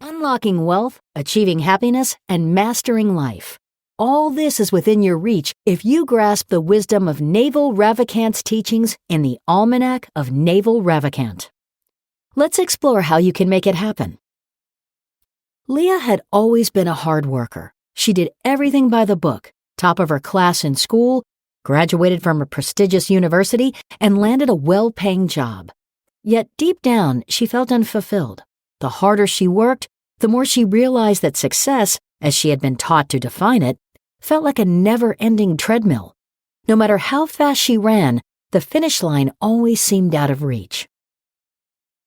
Unlocking wealth, achieving happiness, and mastering life. All this is within your reach if you grasp the wisdom of Naval Ravikant's teachings in the Almanack of Naval Ravikant. Let's explore how you can make it happen. Leah had always been a hard worker. She did everything by the book, top of her class in school, graduated from a prestigious university, and landed a well-paying job. Yet deep down, she felt unfulfilled. The harder she worked, the more she realized that success, as she had been taught to define it, felt like a never-ending treadmill. No matter how fast she ran, the finish line always seemed out of reach.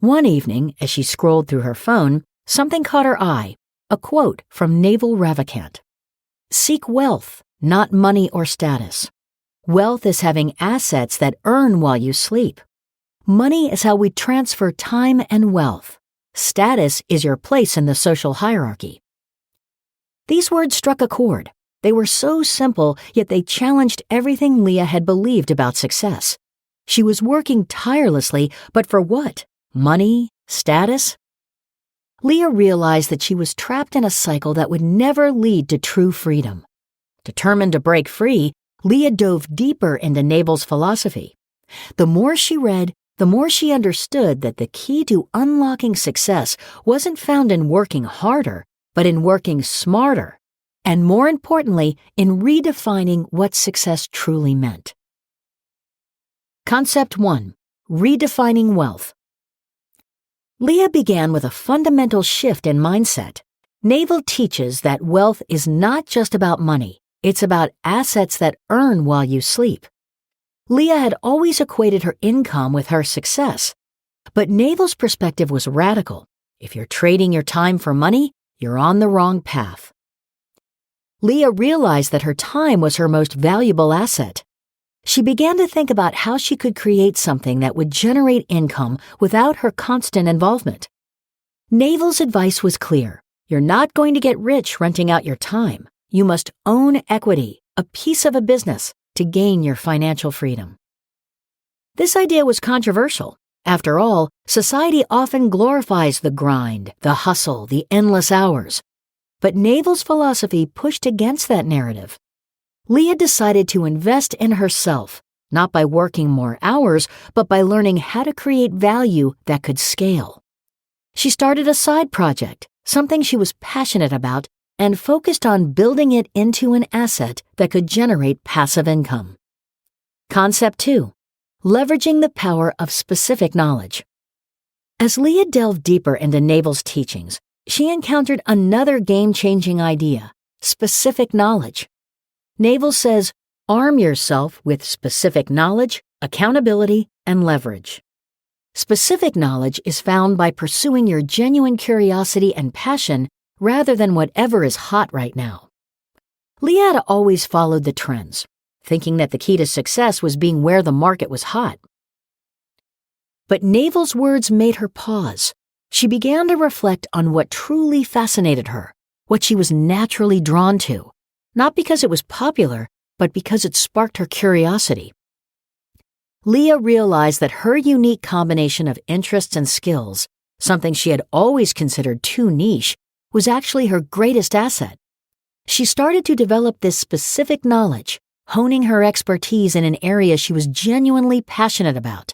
One evening, as she scrolled through her phone, something caught her eye, a quote from Naval Ravikant. "Seek wealth, not money or status. Wealth is having assets that earn while you sleep. Money is how we transfer time and wealth. Status is your place in the social hierarchy." These words struck a chord. They were so simple, yet they challenged everything Leah had believed about success. She was working tirelessly, but for what? Money? Status? Leah realized that she was trapped in a cycle that would never lead to true freedom. Determined to break free, Leah dove deeper into Naval's philosophy. The more she read, the more she understood that the key to unlocking success wasn't found in working harder, but in working smarter, and more importantly, in redefining what success truly meant. Concept 1. Redefining Wealth. Leah began with a fundamental shift in mindset. Naval teaches that wealth is not just about money, it's about assets that earn while you sleep. Leah had always equated her income with her success, but Naval's perspective was radical. If you're trading your time for money, you're on the wrong path. Leah realized that her time was her most valuable asset. She began to think about how she could create something that would generate income without her constant involvement. Naval's advice was clear. You're not going to get rich renting out your time. You must own equity, a piece of a business, to gain your financial freedom. This idea was controversial. After all, society often glorifies the grind, the hustle, the endless hours. But Naval's philosophy pushed against that narrative. Leah decided to invest in herself, not by working more hours, but by learning how to create value that could scale. She started a side project, something she was passionate about, and focused on building it into an asset that could generate passive income. Concept 2. Leveraging the power of specific knowledge. As Leah delved deeper into Naval's teachings, she encountered another game-changing idea: specific knowledge. Naval says, arm yourself with specific knowledge, accountability, and leverage. Specific knowledge is found by pursuing your genuine curiosity and passion rather than whatever is hot right now. Leah had always followed the trends, thinking that the key to success was being where the market was hot. But Naval's words made her pause. She began to reflect on what truly fascinated her, what she was naturally drawn to, not because it was popular, but because it sparked her curiosity. Leah realized that her unique combination of interests and skills, something she had always considered too niche, was actually her greatest asset. She started to develop this specific knowledge, honing her expertise in an area she was genuinely passionate about.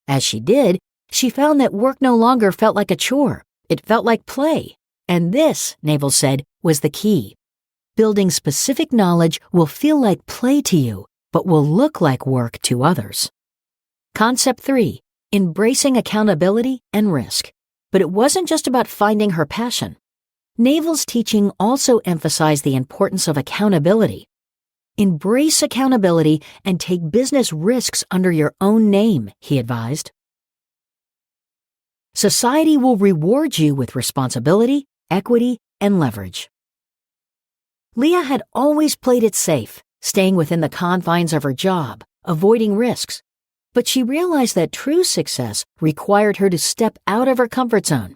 As she did, she found that work no longer felt like a chore. It felt like play. And this, Naval said, was the key. Building specific knowledge will feel like play to you, but will look like work to others. Concept 3. Embracing accountability and risk. But it wasn't just about finding her passion. Naval's teaching also emphasized the importance of accountability. Embrace accountability and take business risks under your own name, he advised. Society will reward you with responsibility, equity, and leverage. Leah had always played it safe, staying within the confines of her job, avoiding risks. But she realized that true success required her to step out of her comfort zone.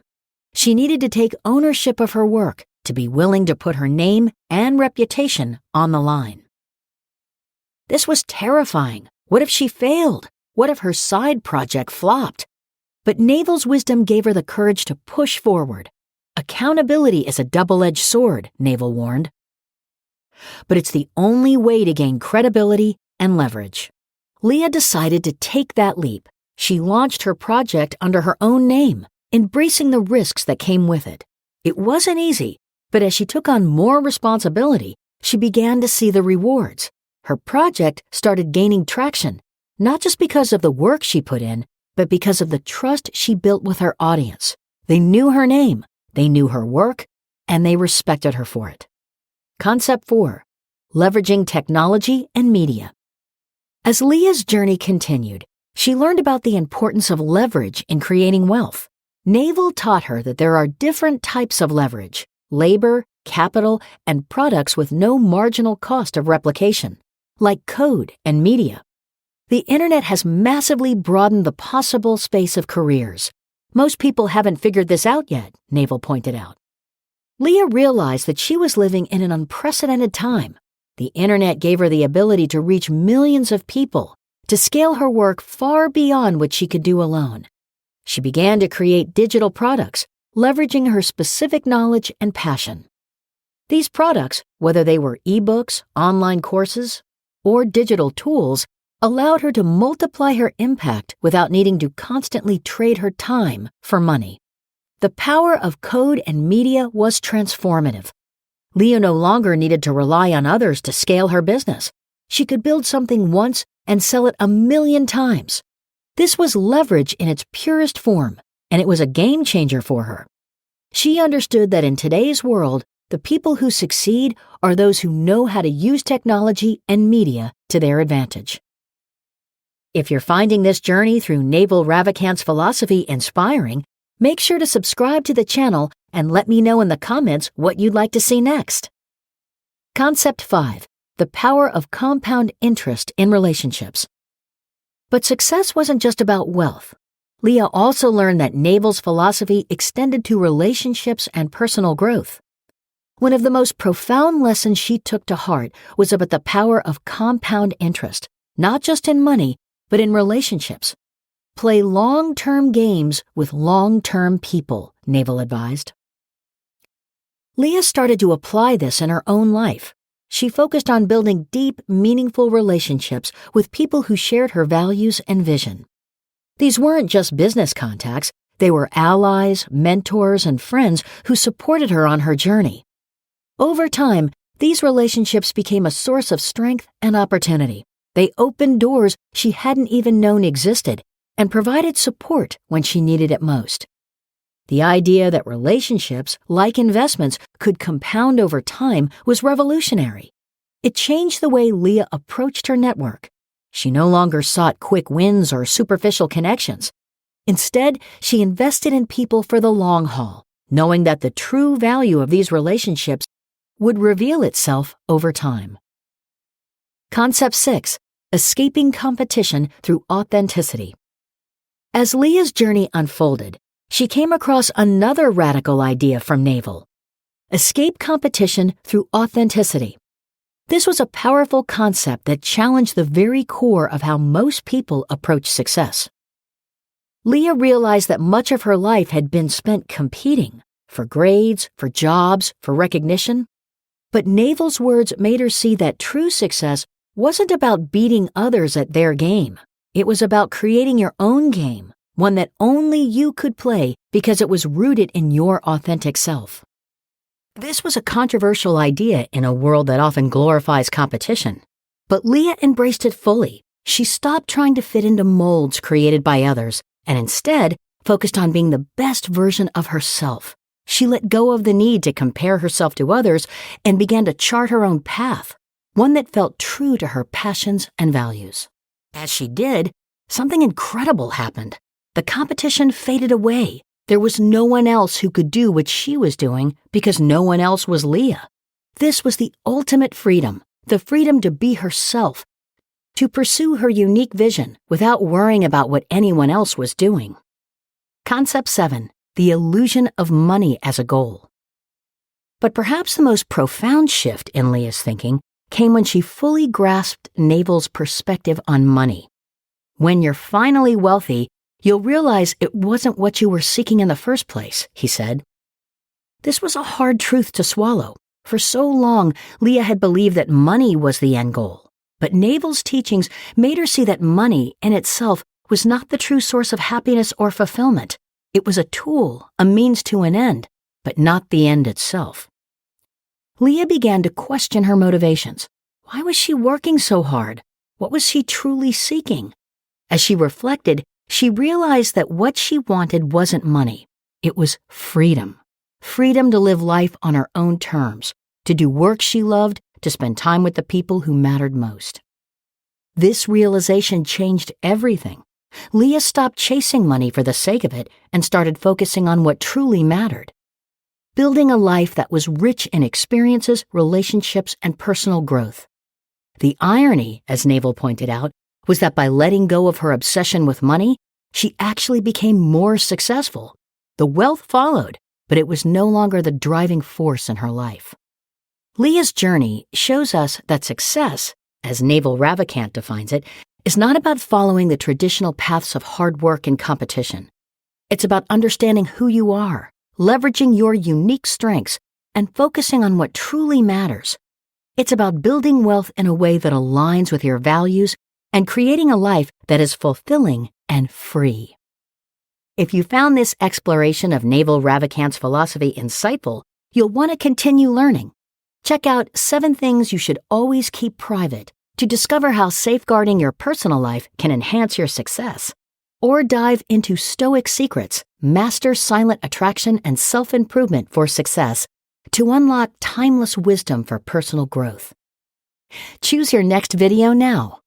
She needed to take ownership of her work, to be willing to put her name and reputation on the line. This was terrifying. What if she failed? What if her side project flopped? But Naval's wisdom gave her the courage to push forward. Accountability is a double-edged sword, Naval warned. But it's the only way to gain credibility and leverage. Leah decided to take that leap. She launched her project under her own name, embracing the risks that came with it. It wasn't easy, but as she took on more responsibility, she began to see the rewards. Her project started gaining traction, not just because of the work she put in, but because of the trust she built with her audience. They knew her name, they knew her work, and they respected her for it. Concept 4. Leveraging technology and media. As Leah's journey continued, she learned about the importance of leverage in creating wealth. Naval taught her that there are different types of leverage: labor, capital, and products with no marginal cost of replication, like code and media. The internet has massively broadened the possible space of careers. Most people haven't figured this out yet, Naval pointed out. Leah realized that she was living in an unprecedented time. The internet gave her the ability to reach millions of people, to scale her work far beyond what she could do alone. She began to create digital products, leveraging her specific knowledge and passion. These products, whether they were ebooks, online courses, or digital tools, allowed her to multiply her impact without needing to constantly trade her time for money. The power of code and media was transformative. Leah no longer needed to rely on others to scale her business. She could build something once and sell it 1,000,000 times. This was leverage in its purest form, and it was a game changer for her. She understood that in today's world, the people who succeed are those who know how to use technology and media to their advantage. If you're finding this journey through Naval Ravikant's philosophy inspiring, make sure to subscribe to the channel and let me know in the comments what you'd like to see next. Concept 5. The power of compound interest in relationships. But success wasn't just about wealth. Leah also learned that Naval's philosophy extended to relationships and personal growth. One of the most profound lessons she took to heart was about the power of compound interest, not just in money, but in relationships. Play long-term games with long-term people, Naval advised. Leah started to apply this in her own life. She focused on building deep, meaningful relationships with people who shared her values and vision. These weren't just business contacts, they were allies, mentors, and friends who supported her on her journey. Over time, these relationships became a source of strength and opportunity. They opened doors she hadn't even known existed and provided support when she needed it most. The idea that relationships, like investments, could compound over time was revolutionary. It changed the way Leah approached her network. She no longer sought quick wins or superficial connections. Instead, she invested in people for the long haul, knowing that the true value of these relationships would reveal itself over time. Concept 6. Escaping competition through authenticity. As Leah's journey unfolded, she came across another radical idea from Naval. Escape competition through authenticity. This was a powerful concept that challenged the very core of how most people approach success. Leah realized that much of her life had been spent competing for grades, for jobs, for recognition. But Naval's words made her see that true success wasn't about beating others at their game. It was about creating your own game, one that only you could play because it was rooted in your authentic self. This was a controversial idea in a world that often glorifies competition. But Leah embraced it fully. She stopped trying to fit into molds created by others and instead focused on being the best version of herself. She let go of the need to compare herself to others and began to chart her own path, one that felt true to her passions and values. As she did, something incredible happened. The competition faded away. There was no one else who could do what she was doing because no one else was Leah. This was the ultimate freedom, the freedom to be herself, to pursue her unique vision without worrying about what anyone else was doing. Concept 7. The illusion of money as a goal. But perhaps the most profound shift in Leah's thinking came when she fully grasped Naval's perspective on money. When you're finally wealthy, you'll realize it wasn't what you were seeking in the first place, he said. This was a hard truth to swallow. For so long, Leah had believed that money was the end goal. But Naval's teachings made her see that money in itself was not the true source of happiness or fulfillment. It was a tool, a means to an end, but not the end itself. Leah began to question her motivations. Why was she working so hard? What was she truly seeking? As she reflected, she realized that what she wanted wasn't money. It was freedom. Freedom to live life on her own terms, to do work she loved, to spend time with the people who mattered most. This realization changed everything. Leah stopped chasing money for the sake of it and started focusing on what truly mattered. Building a life that was rich in experiences, relationships, and personal growth. The irony, as Naval pointed out, was that by letting go of her obsession with money, she actually became more successful. The wealth followed, but it was no longer the driving force in her life. Leah's journey shows us that success, as Naval Ravikant defines it, is not about following the traditional paths of hard work and competition. It's about understanding who you are, leveraging your unique strengths, and focusing on what truly matters. It's about building wealth in a way that aligns with your values and creating a life that is fulfilling and free. If you found this exploration of Naval Ravikant's philosophy insightful, you'll want to continue learning. Check out 7 Things You Should Always Keep Private to discover how safeguarding your personal life can enhance your success. Or dive into Stoic Secrets, Master Silent Attraction and Self-Improvement for Success to unlock timeless wisdom for personal growth. Choose your next video now.